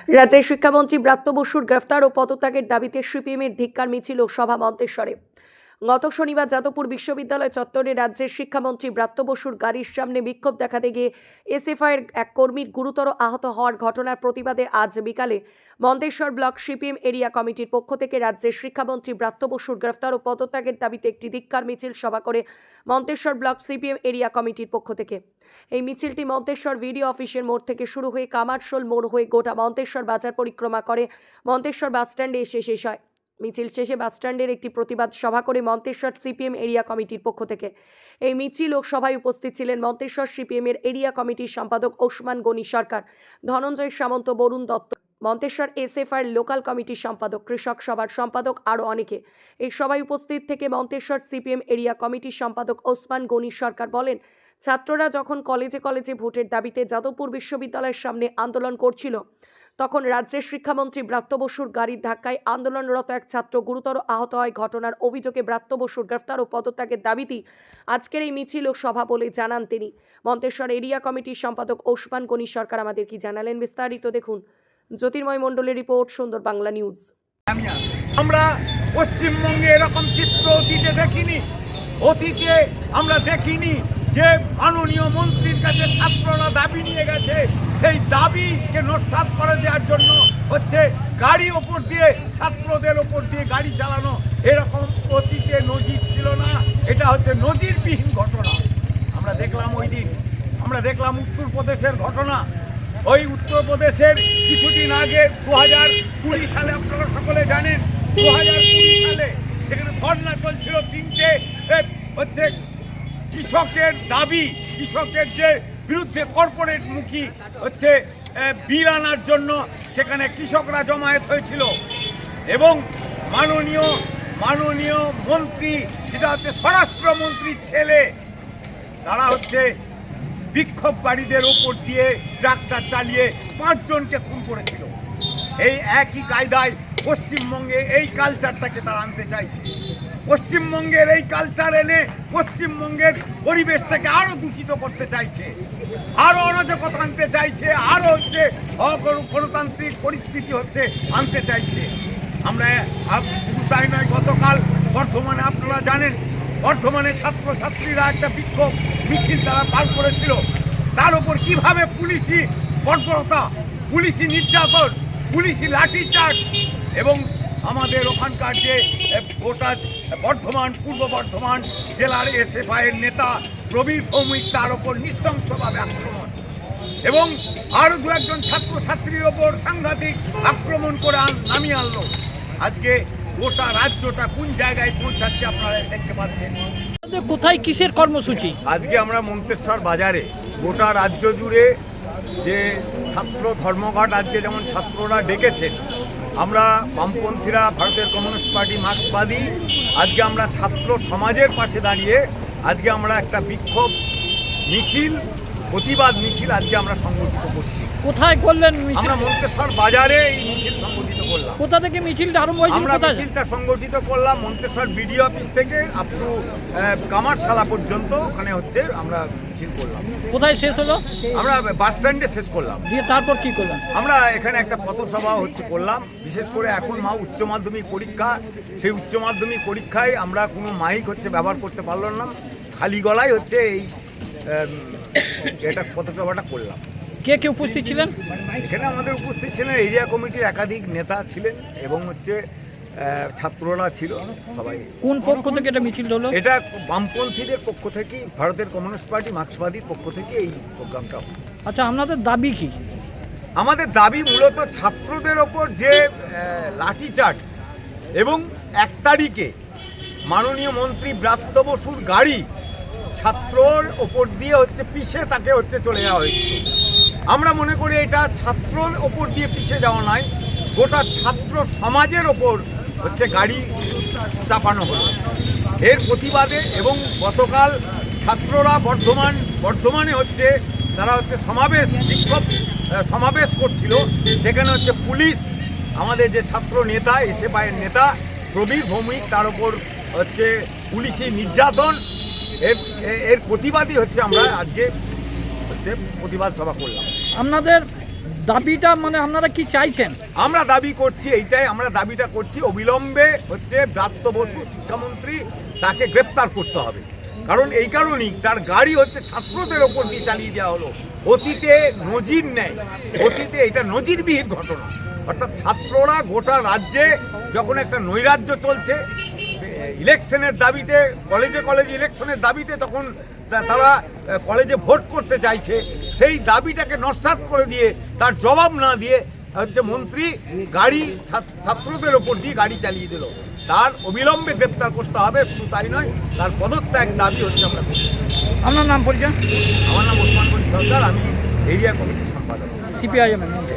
রাজ্যের শিক্ষামন্ত্রী ব্রাত্য বসুর গ্রেফতার ও পদত্যাগের দাবিতে সিপিএমের ধিক্কার মিছিল ও সভা মন্তেশ্বরে। গত শনিবার যাদবপুর বিশ্ববিদ্যালয় চত্বরে রাজ্যের শিক্ষামন্ত্রী ব্রাত্য বসুর গাড়ির সামনে বিক্ষোভ দেখাতে গিয়ে এসএফআইয়ের এক কর্মীর গুরুতর আহত হওয়ার ঘটনার প্রতিবাদে আজ বিকালে মন্তেশ্বর ব্লক সিপিএম এরিয়া কমিটির পক্ষ থেকে রাজ্যের শিক্ষামন্ত্রী ব্রাত্য বসুর গ্রেফতার ও পদত্যাগের দাবিতে একটি ধিক্কার মিছিল সভা করে মন্তেশ্বর ব্লক সিপিএম এরিয়া কমিটির পক্ষ থেকে। এই মিছিলটি মন্তেশ্বর ভিডিও অফিসের মোড় থেকে শুরু হয়ে কামারশোল মোড় হয়ে গোটা মন্তেশ্বর বাজার পরিক্রমা করে মন্তেশ্বর বাসস্ট্যান্ডে এসে শেষ হয়। মিছিল শেষে বাসস্ট্যান্ডের একটি প্রতিবাদ সভা করে মন্তেশ্বর সিপিএম এরিয়া কমিটির পক্ষ থেকে। এই মিছিল ও সভায় উপস্থিত ছিলেন মন্তেশ্বর সিপিএমের এরিয়া কমিটির সম্পাদক ওসমান গনি সরকার, ধনঞ্জয় সামন্ত, বরুণ দত্ত, মন্তেশ্বর এসএফআইয়ের লোকাল কমিটির সম্পাদক, কৃষক সভার সম্পাদক আরও অনেকে। এই সভায় উপস্থিত থেকে মন্তেশ্বর সিপিএম এরিয়া কমিটির সম্পাদক ওসমান গনি সরকার বলেন, ছাত্ররা যখন কলেজে কলেজে ভোটের দাবিতে যাদবপুর বিশ্ববিদ্যালয়ের সামনে আন্দোলন করছিল, তখন রাজ্যের শিক্ষামন্ত্রী ব্রাত্য বসুর গাড়ির ধাক্কায় আন্দোলনরত এক ছাত্র গুরুতর আহত হয়। ঘটনার অভিযোগে ব্রাত্য বসুর গ্রেফতার ও পদত্যাগের দাবিতেই আজকের এই মিছিল ও সভা বলে জানান তিনি। মন্তেশ্বর এরিয়া কমিটির সম্পাদক ওসমান গনি সরকার আমাদের কি জানালেন, বিস্তারিত দেখুন জ্যোতির্ময় মণ্ডলের রিপোর্ট, সুন্দর বাংলা নিউজ। আমরা পশ্চিমবঙ্গে এরকম চিত্র অতীতে দেখিনি। অতীতে আমরা দেখিনি যে মাননীয় মন্ত্রীর কাছে ছাত্ররা দাবি নিয়ে গেছে, সেই দাবিকে নস্যাৎ করে দেওয়ার জন্য হচ্ছে গাড়ি ওপর দিয়ে, ছাত্রদের ওপর দিয়ে গাড়ি চালানো। এরকম অতীতে নজির ছিল না। এটা হচ্ছে নজিরবিহীন ঘটনা। আমরা দেখলাম ওই দিন, আমরা দেখলাম উত্তরপ্রদেশের ঘটনা। ওই উত্তরপ্রদেশের কিছুদিন আগে 2020 সালে, আপনারা সকলে জানেন, 2020 সালে সেখানে ধর্না চলছিল। তিনটে হচ্ছে কৃষকের দাবি, কৃষকের যে বিরুদ্ধে কর্পোরেট মুখী হচ্ছে বিল আনার জন্য সেখানে কৃষকরা জমায়েত হয়েছিল এবং মাননীয় মন্ত্রী, যেটা হচ্ছে স্বরাষ্ট্রমন্ত্রীর ছেলে, তারা হচ্ছে বিক্ষোভকারীদের ওপর দিয়ে ট্রাক্টর চালিয়ে 5 জনকে খুন করেছিল। এই একই কায়দায় পশ্চিমবঙ্গে এই কালচারটাকে তারা আনতে চাইছে। পশ্চিমবঙ্গের এই কালচার এনে পশ্চিমবঙ্গের পরিবেশটাকে আরও দূষিত করতে চাইছে, আরও অরাজকতা আনতে চাইছে, আরও হচ্ছে অগণতান্ত্রিক পরিস্থিতি হচ্ছে আনতে চাইছে। আমরা শুধু তাই নয়, গতকাল বর্ধমানে, আপনারা জানেন, বর্ধমানে ছাত্রছাত্রীরা একটা বিক্ষোভ মিছিল তারা পার করেছিল। তার উপর কিভাবে পুলিশি বর্বরতা, পুলিশি নির্যাতন, পুলিশি লাঠিচার্জ এবং আমাদের ওখানকার যে গোটা বর্ধমান, পূর্ব বর্ধমান জেলার এসএফআইয়ের নেতা প্রবীর ভৌমিক, তার ওপর নৃশংসভাবে আক্রমণ এবং আরও 2-1 ছাত্রছাত্রীর ওপর সাংঘাতিক আক্রমণ করে নামিয়ে আনলো। আজকে গোটা রাজ্যটা কোন জায়গায় পৌঁছাচ্ছে আপনারা দেখতে পাচ্ছেন। কোথায় কিসের কর্মসূচি? আজকে আমরা মন্তেশ্বর বাজারে গোটা রাজ্য জুড়ে যে ছাত্র ধর্মঘট আজকে যেমন ছাত্ররা ডেকেছেন, আমরা বামপন্থীরা, ভারতের কমিউনিস্ট পার্টি, মার্ক্সবাদী, আজকে আমরা ছাত্র সমাজের পাশে দাঁড়িয়ে আজকে আমরা একটা বিক্ষোভ মিছিল, প্রতিবাদ মিছিল আজকে আমরা সংগঠিত করছি। কোথায় করলেন মিছিল? আমরা মন্তেশ্বর বাজারে এই মিছিল সংগঠিত করলাম। কোথা থেকে মিছিলটা আরম্ভ হয়েছিল? আমরা মিছিলটা সংগঠিত করলাম মন্তেশ্বর বিডিও অফিস থেকে আপ টু কামারশালা পর্যন্ত, ওখানে হচ্ছে আমরা মিছিল করলাম। কোথায় শেষ হলো? আমরা বাস স্ট্যান্ডে শেষ করলাম। দিয়ে তারপর কি করলাম? আমরা এখানে একটা পথসভা হচ্ছে করলাম। বিশেষ করে এখন উচ্চ মাধ্যমিক পরীক্ষা, সেই উচ্চ মাধ্যমিক পরীক্ষায় আমরা কোনো মাইক হচ্ছে ব্যবহার করতে পারলাম না, খালি গলায় হচ্ছে এই এটা পথসভাটা করলাম। কে কে উপস্থিত ছিলেন? এখানে আমাদের উপস্থিত ছিলেন এরিয়া কমিটির একাধিক নেতা ছিলেন এবং হচ্ছে ছাত্ররা ছিল সবাই। কোন পক্ষ থেকে এটা মিছিল হলো? এটা বামপন্থীদের পক্ষ থেকে, ভারতের কমিউনিস্ট পার্টি, মার্ক্সবাদীর পক্ষ থেকে এই প্রোগ্রামটা। আচ্ছা, আপনাদের দাবি কি? আমাদের দাবি মূলত ছাত্রদের ওপর যে লাঠিচার্জ এবং 1 তারিখে মাননীয় মন্ত্রী ব্রাত্য বসুর গাড়ি ছাত্রর ওপর দিয়ে হচ্ছে পিষে তাকে হচ্ছে চলে যাওয়া হয়েছিল। আমরা মনে করি এটা ছাত্রর ওপর দিয়ে পিষে যাওয়া নয়, গোটা ছাত্র সমাজের ওপর হচ্ছে গাড়ি চাপানো হলো। এর প্রতিবাদে এবং গতকাল ছাত্ররা বর্ধমানে হচ্ছে তারা হচ্ছে বিক্ষোভ সমাবেশ করছিল, সেখানে হচ্ছে পুলিশ, আমাদের যে ছাত্র নেতা, এসএফআইয়ের নেতা প্রবীর ভৌমিক, তার ওপর হচ্ছে পুলিশি নির্যাতন, এর প্রতিবাদই হচ্ছে আমরা আজকে হচ্ছে প্রতিবাদ সভা করলাম। আপনাদের দাবিটা মানে আপনারা কি চাইছেন? আমরা দাবি করছি এইটাই, আমরা দাবিটা করছি অবিলম্বে হচ্ছে ব্রাত্য বসু শিক্ষামন্ত্রী তাকে গ্রেপ্তার করতে হবে। কারণ এই কারণেই তার গাড়ি হচ্ছে ছাত্রদের ওপর দিয়ে চালিয়ে দেওয়া হলো। অতীতে নজির নেই, অতীতে এটা নজিরবিহীন ঘটনা। অর্থাৎ ছাত্ররা গোটা রাজ্যে যখন একটা নৈরাজ্য চলছে ইলেকশনের দাবিতে, কলেজে কলেজে ইলেকশনের দাবিতে, তখন তারা কলেজে ভোট করতে চাইছে, সেই দাবিটাকে নস্যাৎ করে দিয়ে তার জবাব না দিয়ে হচ্ছে মন্ত্রী গাড়ি ছাত্রদের ওপর দিয়ে গাড়ি চালিয়ে দিল। তার অবিলম্বে গ্রেপ্তার করতে হবে, শুধু তাই নয় তার পদত্যাগ দাবি হচ্ছে আমরা করছি। আপনার নাম পরিচয়? আমার নাম ওসমান গনি সরকার, আমি এরিয়া কমিটির সম্পাদক। সিপিআইএম এর মধ্যে